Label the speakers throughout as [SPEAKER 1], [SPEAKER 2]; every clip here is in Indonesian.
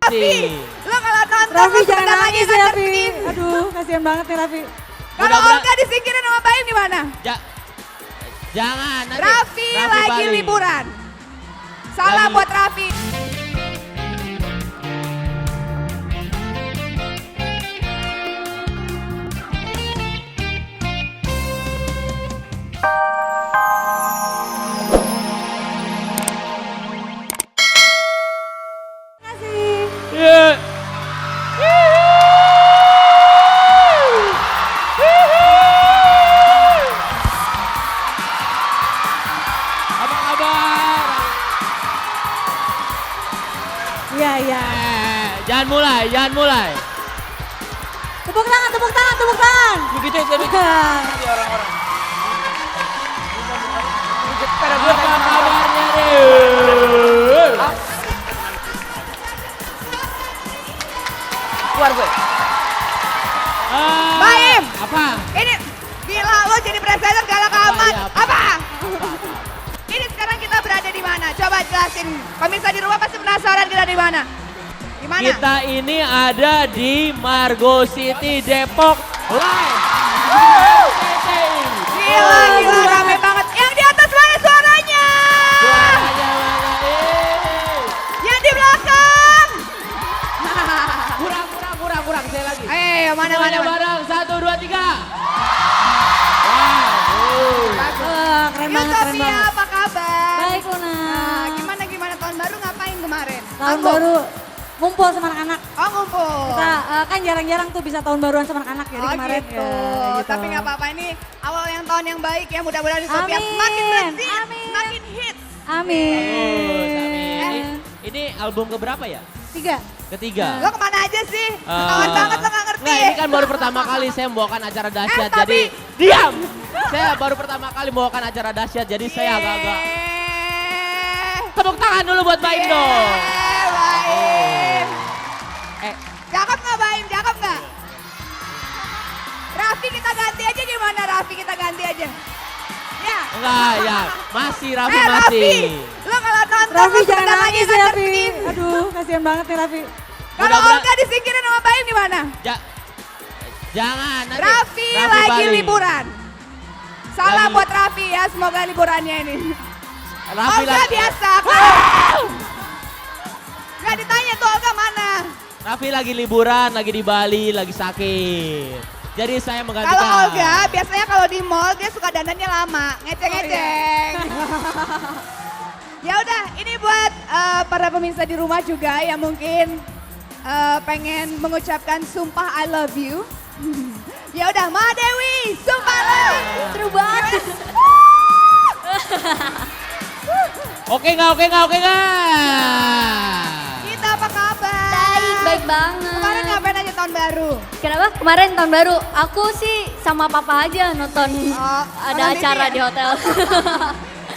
[SPEAKER 1] Raffi. Lo kalau nonton
[SPEAKER 2] Raffi
[SPEAKER 1] lo
[SPEAKER 2] jangan
[SPEAKER 1] sebentar lagi
[SPEAKER 2] nangis
[SPEAKER 1] akan
[SPEAKER 2] ya Raffi.
[SPEAKER 1] terpilih.
[SPEAKER 2] Aduh kasihan banget nih Raffi.
[SPEAKER 1] Kalau
[SPEAKER 3] Mudah-mudahan-
[SPEAKER 1] Olga disingkirin sama Baim gimana?
[SPEAKER 3] Jangan nanti.
[SPEAKER 1] Raffi lagi
[SPEAKER 3] balik.
[SPEAKER 1] liburan. Salam
[SPEAKER 3] Lagi-
[SPEAKER 1] buat Raffi.
[SPEAKER 2] Terima kasih.
[SPEAKER 3] Iya. Apa kabar?
[SPEAKER 2] Iya iya.
[SPEAKER 3] Jangan mulai, jangan mulai.
[SPEAKER 2] Tepuk tangan, tepuk tangan, tepuk tangan.
[SPEAKER 3] Begitu jadi orang-orang. Apa kabarnya nih?
[SPEAKER 4] Keluar gue.
[SPEAKER 1] Baim.
[SPEAKER 3] Apa?
[SPEAKER 1] Ini gila lo jadi presenter galak amat.
[SPEAKER 3] Iya,
[SPEAKER 1] Apa? Ini sekarang kita berada di mana? Coba jelasin. Pemirsa di rumah pasti penasaran kita di mana. Di mana?
[SPEAKER 3] Kita ini ada di Margo City Depok live.
[SPEAKER 1] Gila, gila rame banget. Yang di atas mana suaranya?
[SPEAKER 3] Suaranya mana?
[SPEAKER 1] Yang di belakang.
[SPEAKER 3] Kurang. Saya lagi.
[SPEAKER 1] Ayo, mana.
[SPEAKER 3] Semuanya bareng. 1, 2, 3. Wow.
[SPEAKER 2] Keren banget, keren
[SPEAKER 1] Yutopia,
[SPEAKER 2] banget.
[SPEAKER 1] apa kabar?
[SPEAKER 2] Baik Luna.
[SPEAKER 1] Nah, gimana tahun baru ngapain kemarin?
[SPEAKER 2] Tahun
[SPEAKER 1] Manggung?
[SPEAKER 2] baru ngumpul sama anak-anak.
[SPEAKER 1] Oh ngumpul.
[SPEAKER 2] Kita kan jarang-jarang tuh bisa tahun baruan sama anak-anak jadi
[SPEAKER 1] Oh
[SPEAKER 2] kemarin
[SPEAKER 1] gitu.
[SPEAKER 2] ya, gitu.
[SPEAKER 1] Tapi nggak apa-apa ini awal yang tahun yang baik ya. Mudah-mudahan Utopia
[SPEAKER 2] Amin.
[SPEAKER 1] semakin bersih,
[SPEAKER 2] Amin.
[SPEAKER 1] semakin hits.
[SPEAKER 2] Amin.
[SPEAKER 3] Ini album keberapa ya?
[SPEAKER 2] 3.
[SPEAKER 3] Ketiga.
[SPEAKER 1] Lo kemana aja sih? Ketahuan banget lo nggak ngerti.
[SPEAKER 3] Nggak, ini kan baru pertama kali saya membawakan acara dahsyat, jadi
[SPEAKER 1] tapi-
[SPEAKER 3] diam. Saya baru pertama kali membawakan acara dahsyat, jadi saya agak-agak tepuk tangan dulu buat Baim dong.
[SPEAKER 1] Baim.
[SPEAKER 3] Eh,
[SPEAKER 1] Cakep nggak Baim? Cakep nggak? Raffi kita ganti aja gimana? Raffi kita ganti aja. Ya.
[SPEAKER 3] enggak ya, masih Raffi
[SPEAKER 1] Raffi,
[SPEAKER 3] masih.
[SPEAKER 1] lo kalau nonton
[SPEAKER 2] Raffi
[SPEAKER 1] lo
[SPEAKER 2] jangan
[SPEAKER 1] sebentar lagi
[SPEAKER 2] nangis
[SPEAKER 1] akan
[SPEAKER 2] ya Raffi.
[SPEAKER 1] terpilih.
[SPEAKER 2] Aduh kasihan banget nih Raffi.
[SPEAKER 1] Kalau
[SPEAKER 3] Mudah-mudahan-
[SPEAKER 1] Olga disingkirin sama Baim gimana?
[SPEAKER 3] Jangan nanti.
[SPEAKER 1] Raffi lagi
[SPEAKER 3] balik.
[SPEAKER 1] liburan. Salam
[SPEAKER 3] Lagi-
[SPEAKER 1] buat Raffi ya, semoga liburannya ini.
[SPEAKER 3] Raffi
[SPEAKER 1] Olga
[SPEAKER 3] lagi.
[SPEAKER 1] biasa. Gak ditanya tuh Olga mana.
[SPEAKER 3] Raffi lagi liburan, lagi di Bali, lagi sakit. Jadi saya menggantikan.
[SPEAKER 1] Kalau Olga biasanya kalau di mall dia suka dandannya lama, ngeceng-ngeceng. Ya udah, ini buat para pemirsa di rumah juga yang mungkin pengen mengucapkan sumpah I love you. Ya udah, Ma Dewi, sumpah love.
[SPEAKER 2] Seru banget.
[SPEAKER 3] Oke nggak?
[SPEAKER 1] Kita apa kabar?
[SPEAKER 5] Baik banget.
[SPEAKER 1] Kemarin ngapain aja tahun baru?
[SPEAKER 5] Kenapa? Kemarin tahun baru, aku sih sama papa aja nonton ada
[SPEAKER 1] nonton
[SPEAKER 5] acara
[SPEAKER 1] TV ya?
[SPEAKER 5] di hotel.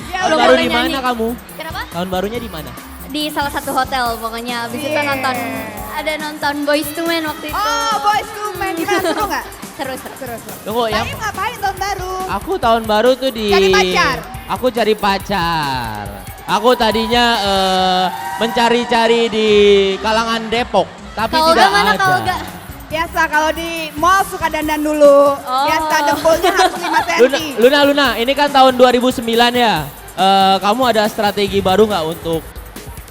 [SPEAKER 1] Ya
[SPEAKER 3] Tahun
[SPEAKER 5] Belum
[SPEAKER 1] udah.
[SPEAKER 3] baru
[SPEAKER 5] boleh
[SPEAKER 3] di mana
[SPEAKER 5] nyanyi.
[SPEAKER 3] kamu?
[SPEAKER 5] Kenapa?
[SPEAKER 3] Tahun barunya di mana?
[SPEAKER 5] Di salah satu hotel pokoknya. Abis itu
[SPEAKER 1] Yeah.
[SPEAKER 5] ada nonton Boyz II Men waktu itu.
[SPEAKER 1] Oh, Boys to Men, gimana seru nggak?
[SPEAKER 5] Seru.
[SPEAKER 1] Seru.
[SPEAKER 3] Tunggu ya.
[SPEAKER 1] Baim ngapain tahun baru?
[SPEAKER 3] Aku tahun baru tuh di.
[SPEAKER 1] Cari pacar?
[SPEAKER 3] Aku cari pacar. Aku tadinya mencari-cari di kalangan Depok, tapi
[SPEAKER 5] Kak Olga
[SPEAKER 3] tidak
[SPEAKER 5] mana,
[SPEAKER 3] ada.
[SPEAKER 5] Kak Olga?
[SPEAKER 1] Biasa kalau di mall suka dandan dulu.
[SPEAKER 5] Oh.
[SPEAKER 1] Biasa dempulnya harus 5 cm.
[SPEAKER 3] Luna, ini kan tahun 2009 ya. Kamu ada strategi baru nggak untuk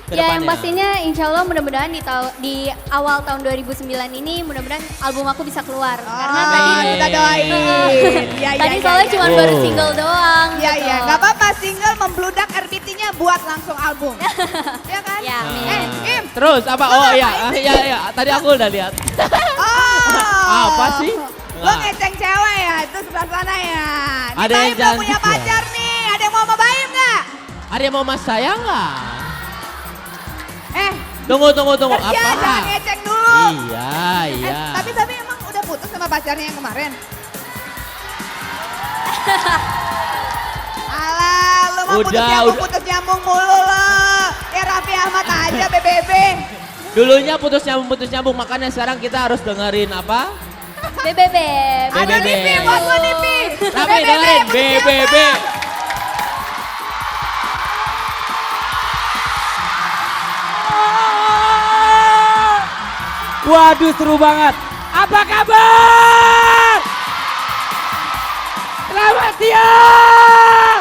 [SPEAKER 5] Ya yang
[SPEAKER 3] kedepannya?
[SPEAKER 5] pastinya insya Allah mudah-mudahan di awal tahun 2009 ini mudah-mudahan album aku bisa keluar. Karena
[SPEAKER 1] Oh,
[SPEAKER 5] tadi
[SPEAKER 1] kita doain. Iya,
[SPEAKER 5] tadi
[SPEAKER 1] iya,
[SPEAKER 5] soalnya
[SPEAKER 1] iya.
[SPEAKER 5] cuma
[SPEAKER 3] Oh.
[SPEAKER 5] baru single doang.
[SPEAKER 1] Iya,
[SPEAKER 5] gitu.
[SPEAKER 1] iya. Gak apa-apa single membludak RBT-nya buat langsung album. Iya kan?
[SPEAKER 5] Ya, amin.
[SPEAKER 1] Im.
[SPEAKER 3] Terus apa?
[SPEAKER 1] Lo
[SPEAKER 3] Oh iya,
[SPEAKER 1] ngapain sih?
[SPEAKER 3] iya. Tadi aku udah lihat.
[SPEAKER 1] Oh.
[SPEAKER 3] Apa sih?
[SPEAKER 1] Lo ngeceng cewek ya, itu sebelah sana ya. Nih
[SPEAKER 3] Ada
[SPEAKER 1] Baim
[SPEAKER 3] yang
[SPEAKER 1] udah punya
[SPEAKER 3] cantik ya?
[SPEAKER 1] pacar nih. Ada yang mau sama Baim nggak?
[SPEAKER 3] Ada yang mau mas saya nggak?
[SPEAKER 1] Tunggu.
[SPEAKER 3] Tunggu.
[SPEAKER 1] Kerja,
[SPEAKER 3] Apa?
[SPEAKER 1] jangan ngeceng dulu.
[SPEAKER 3] Iya.
[SPEAKER 1] Tapi emang udah putus sama pacarnya yang kemarin? Alah, lo mah
[SPEAKER 3] Udah.
[SPEAKER 1] putus nyambung mulu lo. Ya Raffi Ahmad aja, BBB.
[SPEAKER 3] Dulunya putus nyambung, makanya sekarang kita harus dengerin apa?
[SPEAKER 5] BBB.
[SPEAKER 1] Ada
[SPEAKER 3] BBB.
[SPEAKER 1] Lipi, bos lo Lipi.
[SPEAKER 3] Tapi dengerin
[SPEAKER 1] putus
[SPEAKER 3] BBB.
[SPEAKER 1] nyambung.
[SPEAKER 4] Waduh seru banget. Apa kabar? Selamat siang.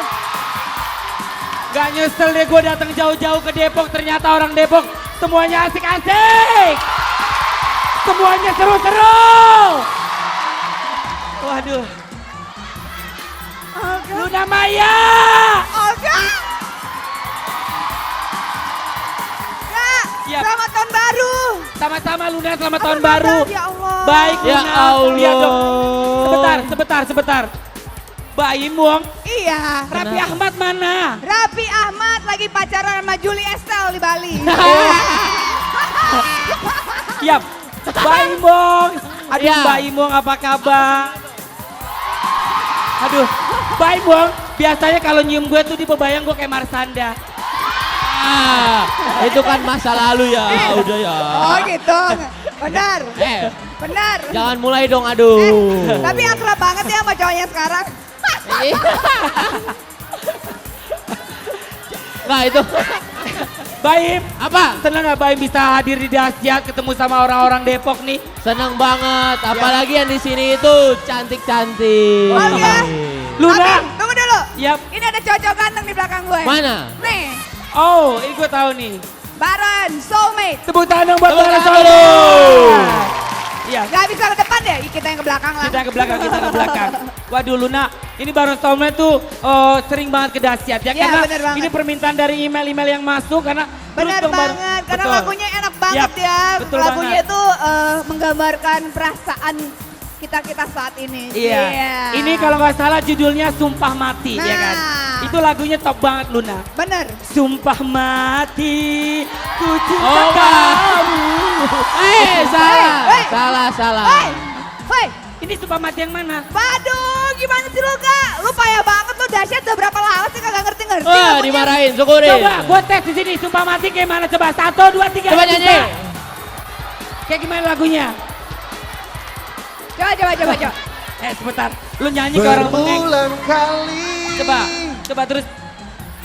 [SPEAKER 4] Gak nyesel deh gue datang jauh-jauh ke Depok. Ternyata orang Depok semuanya asik-asik. Semuanya seru-seru. Waduh. Luna Maya.
[SPEAKER 1] Olga. Kak,
[SPEAKER 4] Siap.
[SPEAKER 1] selamat tahun baru.
[SPEAKER 4] Sama-sama Luna, selamat tahun
[SPEAKER 1] Apa
[SPEAKER 4] baru.
[SPEAKER 1] kabar? Ya Allah.
[SPEAKER 4] Baik
[SPEAKER 3] Ya
[SPEAKER 4] Luna.
[SPEAKER 3] Allah.
[SPEAKER 4] Lihat dong. Sebentar. Mbak Imong,
[SPEAKER 1] Iya.
[SPEAKER 4] Raffi Ahmad mana?
[SPEAKER 1] Raffi Ahmad lagi pacaran sama Julie Estelle di Bali.
[SPEAKER 4] Siap. Mbak Imong. Aduh
[SPEAKER 3] Ya.
[SPEAKER 4] Mbak Imong apa kabar? Aduh, Mbak Imong. Biasanya kalau nyium gue tuh dibebayang gue kayak Marsanda.
[SPEAKER 3] Itu kan masa lalu ya, udah ya.
[SPEAKER 1] Oh gitu. Benar. Benar.
[SPEAKER 3] Jangan mulai dong, aduh.
[SPEAKER 1] Tapi akrab banget ya sama cowoknya sekarang.
[SPEAKER 3] Nah itu,
[SPEAKER 4] Baim,
[SPEAKER 3] apa?
[SPEAKER 4] senang gak Baim bisa hadir di Dahsyat ketemu sama orang-orang Depok nih?
[SPEAKER 3] Seneng banget, apalagi yang di sini itu cantik-cantik.
[SPEAKER 1] Oh, ya?
[SPEAKER 4] Luna.
[SPEAKER 1] Tapi, tunggu dulu.
[SPEAKER 4] Yap.
[SPEAKER 1] Ini ada cowok ganteng di belakang gue.
[SPEAKER 3] Mana?
[SPEAKER 1] Nih,
[SPEAKER 4] Oh, ini gue tahu nih.
[SPEAKER 1] Baron, soulmate.
[SPEAKER 4] Tepuk tangan dong buat
[SPEAKER 3] Tepuk
[SPEAKER 4] Baron
[SPEAKER 3] tangan
[SPEAKER 4] Solo.
[SPEAKER 3] dulu.
[SPEAKER 4] Iya,
[SPEAKER 1] Gak bisa ke depan deh, kita yang ke belakang lah.
[SPEAKER 4] kita ke belakang. Waduh Luna, ini Baron Soulmate tuh sering banget ke Dahsyat ya,
[SPEAKER 1] Iya,
[SPEAKER 4] karena
[SPEAKER 1] bener banget.
[SPEAKER 4] ini permintaan dari email-email yang masuk karena
[SPEAKER 1] Benar
[SPEAKER 4] beruntung
[SPEAKER 1] banget, karena
[SPEAKER 4] Betul.
[SPEAKER 1] lagunya enak banget
[SPEAKER 4] Yap,
[SPEAKER 1] ya.
[SPEAKER 4] betul
[SPEAKER 1] Lagunya
[SPEAKER 4] banget.
[SPEAKER 1] itu menggambarkan perasaan kita saat ini.
[SPEAKER 4] Iya. Ini kalau nggak salah judulnya Sumpah Mati ya kan.
[SPEAKER 1] Nah.
[SPEAKER 4] Itu lagunya top banget Luna.
[SPEAKER 1] Bener.
[SPEAKER 4] Sumpah mati, ku cinta
[SPEAKER 3] Oh,
[SPEAKER 4] kamu.
[SPEAKER 3] Salah.
[SPEAKER 1] Hei, hei.
[SPEAKER 4] Ini sumpah mati yang mana?
[SPEAKER 1] Waduh, gimana sih lu Kak? Lu payah banget lu, Dahsyat udah berapa lama sih kagak ngerti-ngerti
[SPEAKER 3] Wah,
[SPEAKER 1] lagunya?
[SPEAKER 3] dimarahin, syukurin.
[SPEAKER 4] Coba gue tes di sini sumpah mati kayak mana coba. 1, 2, 3.
[SPEAKER 3] Coba nyanyi.
[SPEAKER 4] Kayak gimana lagunya?
[SPEAKER 1] Coba.
[SPEAKER 4] Sebentar. Lu nyanyi ke orang bengeng.
[SPEAKER 6] Berulang kali.
[SPEAKER 4] Coba terus.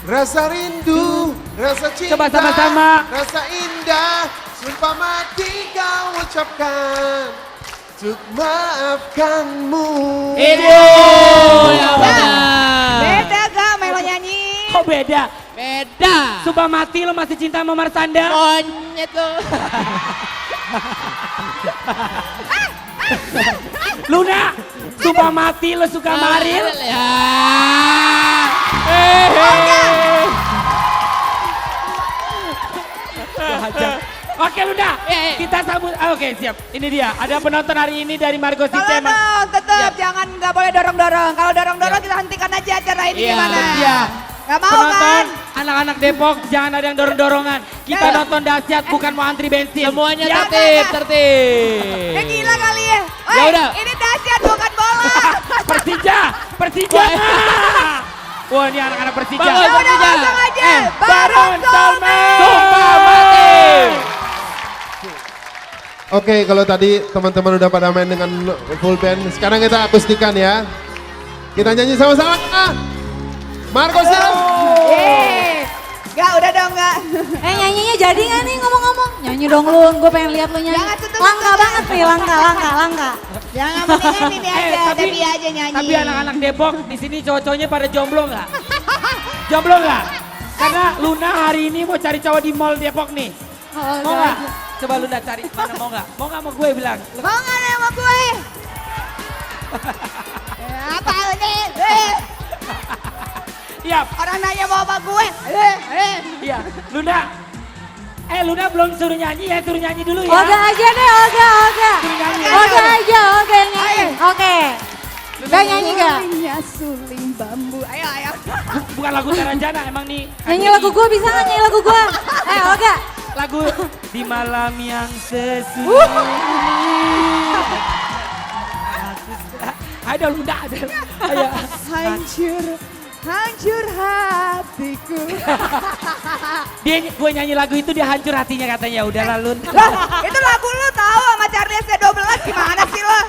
[SPEAKER 6] Rasa rindu, rasa cinta.
[SPEAKER 4] Coba sama-sama.
[SPEAKER 6] Rasa indah, sumpah mati kau ucapkan. Untuk maafkanmu.
[SPEAKER 3] Itu yang benar.
[SPEAKER 1] Beda gak Melo nyanyi?
[SPEAKER 4] Kok beda?
[SPEAKER 3] Beda.
[SPEAKER 4] Sumpah mati lu masih cinta sama Marsanda?
[SPEAKER 3] Monyet tuh.
[SPEAKER 4] Luna, sumpah mati lu suka Maril?
[SPEAKER 3] Ya.
[SPEAKER 4] Oke Luna, kita sambut. Oke siap. Ini dia. Ada penonton hari ini dari Margo City.
[SPEAKER 1] Tolong dong, tetap jangan nggak boleh dorong-dorong. Kalau dorong-dorong kita hentikan aja acara ini
[SPEAKER 3] Iya.
[SPEAKER 1] gimana?
[SPEAKER 4] Iya.
[SPEAKER 1] Gak mau
[SPEAKER 4] Penonton,
[SPEAKER 1] kan?
[SPEAKER 4] anak-anak Depok jangan ada yang dorong-dorongan. Kita
[SPEAKER 1] Ya.
[SPEAKER 4] nonton Dahsyat bukan mau antri bensin.
[SPEAKER 3] Semuanya
[SPEAKER 4] Ya.
[SPEAKER 3] tertib.
[SPEAKER 1] Ya gila kali ya. Woi,
[SPEAKER 3] Ya udah.
[SPEAKER 1] ini Dahsyat bukan bola.
[SPEAKER 4] Persija. Wah ini anak-anak Persija.
[SPEAKER 3] Bagus.
[SPEAKER 1] Ya udah
[SPEAKER 3] Persija.
[SPEAKER 1] langsung aja.
[SPEAKER 4] Baron Soulmate.
[SPEAKER 3] Sumpah mati.
[SPEAKER 6] Oke, kalau tadi teman-teman udah pada main dengan full band, sekarang kita akustikan ya. Kita nyanyi sama-sama. Marco siap.
[SPEAKER 1] Yeay. Gak, udah dong gak.
[SPEAKER 2] Nyanyinya jadi gak nih ngomong-ngomong? Nyanyi dong lu, gue pengen lihat lu nyanyi.
[SPEAKER 1] Jangan tutup.
[SPEAKER 2] Langka banget nih, langka.
[SPEAKER 1] Jangan mendingan ini aja, tapi aja nyanyi.
[SPEAKER 4] Tapi anak-anak Depok di sini cowok-cowoknya pada jomblo nggak? Jomblo nggak? Karena Luna hari ini mau cari cowok di mall Depok nih. Mau nggak? Coba Luna cari mana mau nggak? Mau nggak sama gue bilang?
[SPEAKER 1] Mau gak nih sama gue? Apa ini?
[SPEAKER 4] Iya,
[SPEAKER 1] Orang nanya mau sama gue.
[SPEAKER 4] iya. Luna. Luna belum suruh nyanyi ya, suruh nyanyi dulu ya.
[SPEAKER 2] Olga aja deh, Olga.
[SPEAKER 4] Suruh nyanyi.
[SPEAKER 2] Olga aja, Olga nyanyi. Oke. Gak nyanyi gak?
[SPEAKER 1] Sulingnya suling bambu. Ayo.
[SPEAKER 4] Bukan lagu Taranjana emang nih.
[SPEAKER 2] Nyanyi lagu gue bisa gak nyanyi lagu gue? Olga.
[SPEAKER 4] Lagu di malam yang sesungguhnya. Ayo Luna, ayo.
[SPEAKER 1] Hancur hatiku.
[SPEAKER 4] Gue nyanyi lagu itu dia hancur hatinya katanya. Udahlah Lun.
[SPEAKER 1] Lah, itu lagu lu tahu sama Charlie C12 gimana sih lo?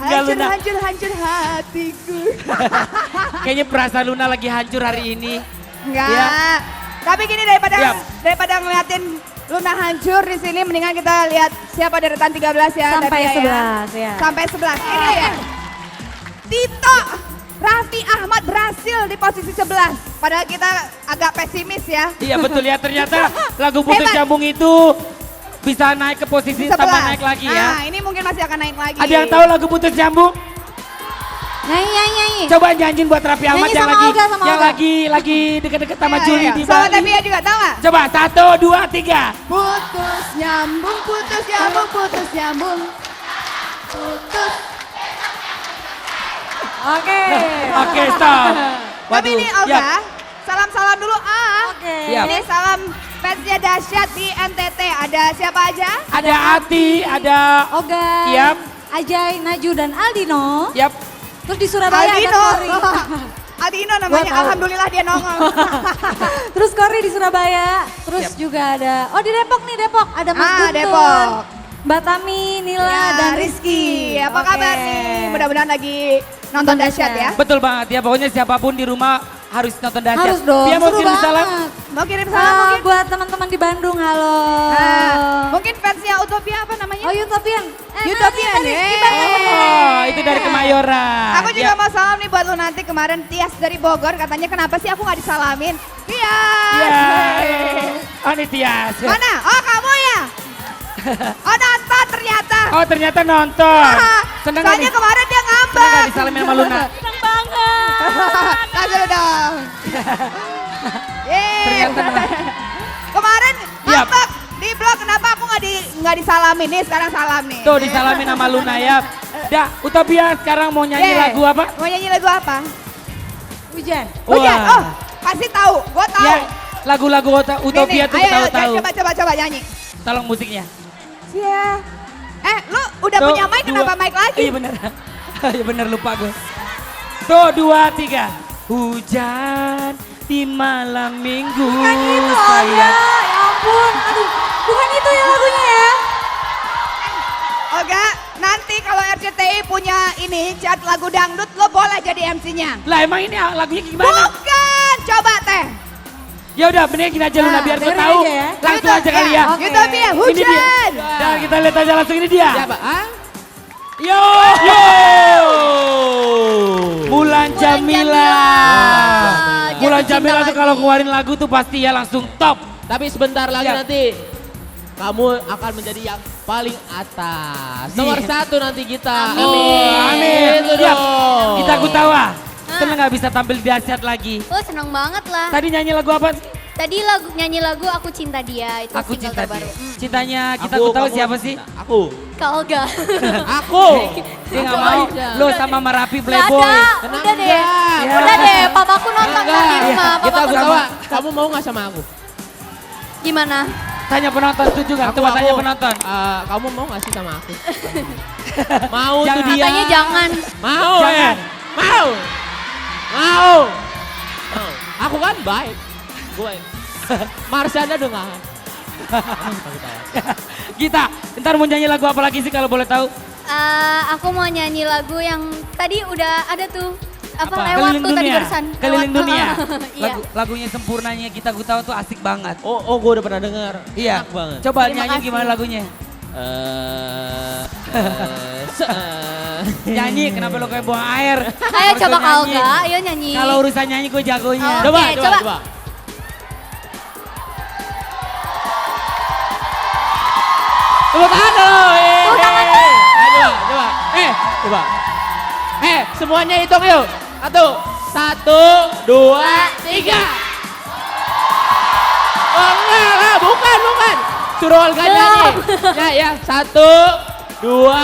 [SPEAKER 4] Enggak, Luna.
[SPEAKER 1] Hancur hatiku.
[SPEAKER 4] Kayaknya perasaan Luna lagi hancur hari ini.
[SPEAKER 1] Enggak.
[SPEAKER 4] Ya.
[SPEAKER 1] Tapi gini
[SPEAKER 4] Siap.
[SPEAKER 1] daripada ngeliatin Luna hancur di sini, mendingan kita lihat siapa deretan 13 ya.
[SPEAKER 2] Sampai
[SPEAKER 1] Davia
[SPEAKER 2] 11 ya.
[SPEAKER 1] Sampai 11. Ini ya. Tito Raffi Ahmad berhasil di posisi 11. Padahal kita agak pesimis ya.
[SPEAKER 4] Iya betul ya, ternyata lagu Putus
[SPEAKER 1] Hebat.
[SPEAKER 4] Nyambung itu bisa naik ke posisi
[SPEAKER 1] 11.
[SPEAKER 4] tambah naik lagi ya.
[SPEAKER 1] Nah, ini mungkin masih akan naik lagi.
[SPEAKER 4] Ada yang tahu lagu Putus Nyambung?
[SPEAKER 2] Nyanyi.
[SPEAKER 4] Coba nyanyiin buat Raffi Ahmad
[SPEAKER 2] Nyanyi
[SPEAKER 4] yang
[SPEAKER 2] sama
[SPEAKER 4] lagi
[SPEAKER 2] Olga, sama
[SPEAKER 4] yang
[SPEAKER 2] Olga.
[SPEAKER 4] lagi deket-deket sama
[SPEAKER 1] Iya,
[SPEAKER 4] Juli
[SPEAKER 1] iya.
[SPEAKER 4] di
[SPEAKER 1] Sama
[SPEAKER 4] Bali.
[SPEAKER 1] Davia juga tahu nggak?
[SPEAKER 4] Coba 1, 2, 3.
[SPEAKER 1] Putus nyambung, putus nyambung, putus nyambung. Putus.
[SPEAKER 2] Oke.
[SPEAKER 4] Oke, stop.
[SPEAKER 1] Tapi ini Olga,
[SPEAKER 4] ya.
[SPEAKER 1] salam-salam dulu
[SPEAKER 2] Oke.
[SPEAKER 4] Iya.
[SPEAKER 1] Ini salam fansnya dahsyat di NTT. Ada siapa aja?
[SPEAKER 4] Ada Ati, ada
[SPEAKER 2] Oga.
[SPEAKER 4] Yap.
[SPEAKER 2] Ajay, Naju, dan Aldino.
[SPEAKER 4] Yap.
[SPEAKER 2] Terus di Surabaya
[SPEAKER 1] Aldino.
[SPEAKER 2] ada Kori.
[SPEAKER 1] Aldino
[SPEAKER 2] Gua
[SPEAKER 1] namanya,
[SPEAKER 2] tahu.
[SPEAKER 1] alhamdulillah dia nongol.
[SPEAKER 2] Terus Kori di Surabaya. Terus
[SPEAKER 4] Yap.
[SPEAKER 2] juga ada, oh di Depok nih Depok. Ada Mas
[SPEAKER 1] Ah,
[SPEAKER 2] Guntur.
[SPEAKER 1] Depok.
[SPEAKER 2] Mbak Tami, Nila,
[SPEAKER 1] Ya,
[SPEAKER 2] dan
[SPEAKER 1] Rizky. Apa
[SPEAKER 2] Oke.
[SPEAKER 1] kabar nih? Mudah-mudahan lagi nonton dahsyat ya.
[SPEAKER 4] Betul banget ya, pokoknya siapapun di rumah harus nonton dahsyat.
[SPEAKER 2] Harus dong,
[SPEAKER 4] Dia mau
[SPEAKER 2] seru
[SPEAKER 4] kirim salam.
[SPEAKER 2] banget.
[SPEAKER 1] Mau kirim salam mungkin?
[SPEAKER 2] Buat teman-teman di Bandung, halo.
[SPEAKER 1] Nah, mungkin fansnya Utopia apa namanya?
[SPEAKER 2] Oh Utopian.
[SPEAKER 1] Utopian,
[SPEAKER 2] Rizky
[SPEAKER 1] eh.
[SPEAKER 2] Bandung.
[SPEAKER 4] Oh, itu dari Kemayoran.
[SPEAKER 1] Aku juga
[SPEAKER 4] Ya.
[SPEAKER 1] mau salam nih buat lu nanti kemarin Tias dari Bogor katanya kenapa sih aku nggak disalamin? Tias.
[SPEAKER 4] Ya. Oh, ini Tias.
[SPEAKER 1] Mana? Oh kamu ya? Oh nonton ternyata.
[SPEAKER 4] Oh, ternyata nonton.
[SPEAKER 1] Ah,
[SPEAKER 4] Seneng
[SPEAKER 1] soalnya
[SPEAKER 4] gak
[SPEAKER 1] kemarin dia
[SPEAKER 4] Seneng
[SPEAKER 1] ngambek.
[SPEAKER 4] gak disalamin sama Luna?
[SPEAKER 2] Seneng banget.
[SPEAKER 1] Tas dulu dong. Yeay.
[SPEAKER 4] Ternyata
[SPEAKER 1] Kemarin
[SPEAKER 4] Yap.
[SPEAKER 1] ngambek di blog kenapa aku nggak disalamin nih sekarang salam nih.
[SPEAKER 4] Tuh disalamin sama Luna ya. Dah, Utopia sekarang mau nyanyi
[SPEAKER 1] Yeay.
[SPEAKER 4] lagu apa?
[SPEAKER 1] Mau nyanyi lagu apa?
[SPEAKER 2] Hujan.
[SPEAKER 1] Hujan.
[SPEAKER 4] Wah.
[SPEAKER 1] Oh pasti tahu. Gue tahu.
[SPEAKER 4] Ya, lagu-lagu Utopia
[SPEAKER 1] Nih,
[SPEAKER 4] tuh
[SPEAKER 1] nih, ayo,
[SPEAKER 4] tahu-tahu.
[SPEAKER 1] coba nyanyi.
[SPEAKER 4] Tolong musiknya.
[SPEAKER 1] Iya. Lu udah
[SPEAKER 4] Tuh,
[SPEAKER 1] punya mic kenapa
[SPEAKER 4] dua.
[SPEAKER 1] mic lagi?
[SPEAKER 4] Iya bener. Iya bener lupa gue. Tuh 2, 3. Hujan di malam minggu
[SPEAKER 2] Bukan itu Olga,
[SPEAKER 4] sayang.
[SPEAKER 2] ya ampun. Aduh, bukan itu ya lagunya ya.
[SPEAKER 1] Olga, nanti kalau RCTI punya ini chat lagu dangdut, lo boleh jadi MC-nya.
[SPEAKER 4] Lah emang ini lagunya gimana?
[SPEAKER 1] Bukan, coba teh.
[SPEAKER 4] Ya udah mending gini aja Luna
[SPEAKER 2] Nah,
[SPEAKER 4] biar gue
[SPEAKER 2] dengerin
[SPEAKER 4] tahu.
[SPEAKER 2] aja ya.
[SPEAKER 4] Langsung aja kali ya.
[SPEAKER 2] Oke.
[SPEAKER 1] Utopia,
[SPEAKER 4] Ini dia.
[SPEAKER 1] hujan.
[SPEAKER 4] Dan kita lihat aja langsung ini dia.
[SPEAKER 3] Siapa? Ah?
[SPEAKER 4] Yo! Mulan Jamila. Mulan Jamila tuh kalau keluarin lagu tuh pasti ya langsung top.
[SPEAKER 3] Tapi sebentar lagi
[SPEAKER 4] Ya.
[SPEAKER 3] nanti kamu akan menjadi yang paling atas. Nomor
[SPEAKER 4] Nih.
[SPEAKER 3] 1 nanti kita.
[SPEAKER 4] Amin.
[SPEAKER 3] Itu
[SPEAKER 4] Siap.
[SPEAKER 3] dong.
[SPEAKER 4] Kita ketawa. Seneng gak bisa tampil dahsyat lagi.
[SPEAKER 5] Oh seneng banget lah.
[SPEAKER 4] Tadi nyanyi lagu apa?
[SPEAKER 5] Tadi nyanyi lagu Aku Cinta Dia itu
[SPEAKER 4] Aku
[SPEAKER 5] single
[SPEAKER 4] cinta
[SPEAKER 5] terbaru.
[SPEAKER 4] dia. Cintanya kita
[SPEAKER 3] Aku,
[SPEAKER 4] tahu
[SPEAKER 3] kamu,
[SPEAKER 4] siapa sih?
[SPEAKER 3] Aku.
[SPEAKER 5] Kak Olga.
[SPEAKER 3] Aku.
[SPEAKER 4] Dia gak mau. Lo sama Merapi
[SPEAKER 5] Gak
[SPEAKER 4] Playboy.
[SPEAKER 5] ada,
[SPEAKER 3] Tenang
[SPEAKER 5] udah deh.
[SPEAKER 4] Ya.
[SPEAKER 5] Udah deh, papaku nonton kan di rumah.
[SPEAKER 3] Kita
[SPEAKER 5] Papaku
[SPEAKER 3] ketawa. Kamu mau gak sama aku?
[SPEAKER 5] gimana?
[SPEAKER 4] Tanya penonton setuju gak? Coba tanya penonton.
[SPEAKER 3] Kamu mau gak sih sama aku? Mau tuh
[SPEAKER 4] Jangan.
[SPEAKER 3] dia.
[SPEAKER 5] Katanya jangan.
[SPEAKER 3] Mau
[SPEAKER 4] Jangan.
[SPEAKER 3] ya? Mau. Mau. Mau. Aku kan baik. Gue. Marsyanda dengan.
[SPEAKER 4] Kita, ntar mau nyanyi lagu apa lagi sih kalau boleh tahu?
[SPEAKER 5] Aku mau nyanyi lagu yang tadi udah ada tuh. Apa, lewat
[SPEAKER 4] Keliling
[SPEAKER 5] tuh tadi
[SPEAKER 4] dunia.
[SPEAKER 5] barusan.
[SPEAKER 4] Keliling
[SPEAKER 5] Lewat.
[SPEAKER 4] dunia.
[SPEAKER 5] Iya.
[SPEAKER 4] Lagunya sempurnanya kita ku tahu tuh asik banget.
[SPEAKER 3] Oh, gue udah pernah dengar.
[SPEAKER 4] Iya.
[SPEAKER 3] Enak banget.
[SPEAKER 4] Coba
[SPEAKER 5] Terima
[SPEAKER 4] nyanyi
[SPEAKER 5] kasih.
[SPEAKER 4] gimana lagunya? Nyanyi, kenapa lo kayak buang air?
[SPEAKER 5] Ayo
[SPEAKER 4] Harus
[SPEAKER 5] coba
[SPEAKER 4] lo
[SPEAKER 5] Kak
[SPEAKER 4] nyanyi.
[SPEAKER 5] Olga, ayo nyanyi.
[SPEAKER 4] Kalau urusan nyanyi gue jagonya.
[SPEAKER 5] Oh.
[SPEAKER 3] Coba,
[SPEAKER 5] Oke,
[SPEAKER 3] coba,
[SPEAKER 5] coba.
[SPEAKER 3] coba. Tepuk tangan dulu.
[SPEAKER 5] Tepuk tangan.
[SPEAKER 3] Coba, coba. Coba. Semuanya hitung yuk. 1, 2, 3. Oh enggak lah, bukan. Suruh Olga nyanyi. Ya, 1, 2.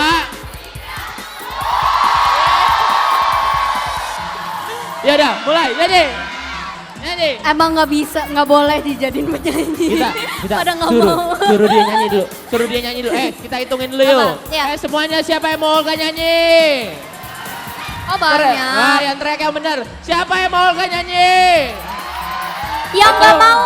[SPEAKER 3] Ya udah, mulai nyanyi.
[SPEAKER 5] Emang nggak bisa, nggak boleh dijadiin penyanyi.
[SPEAKER 3] Kita
[SPEAKER 5] Pada nggak
[SPEAKER 3] suruh,
[SPEAKER 5] mau.
[SPEAKER 3] suruh dia nyanyi dulu. Suruh dia nyanyi dulu. Kita hitungin dulu yuk.
[SPEAKER 5] Apa? Ya.
[SPEAKER 3] Semuanya siapa yang mau Olga nyanyi?
[SPEAKER 5] Oh banyak.
[SPEAKER 3] Nah, yang teriak yang benar. Siapa yang mau Olga nyanyi?
[SPEAKER 5] Yang nggak mau.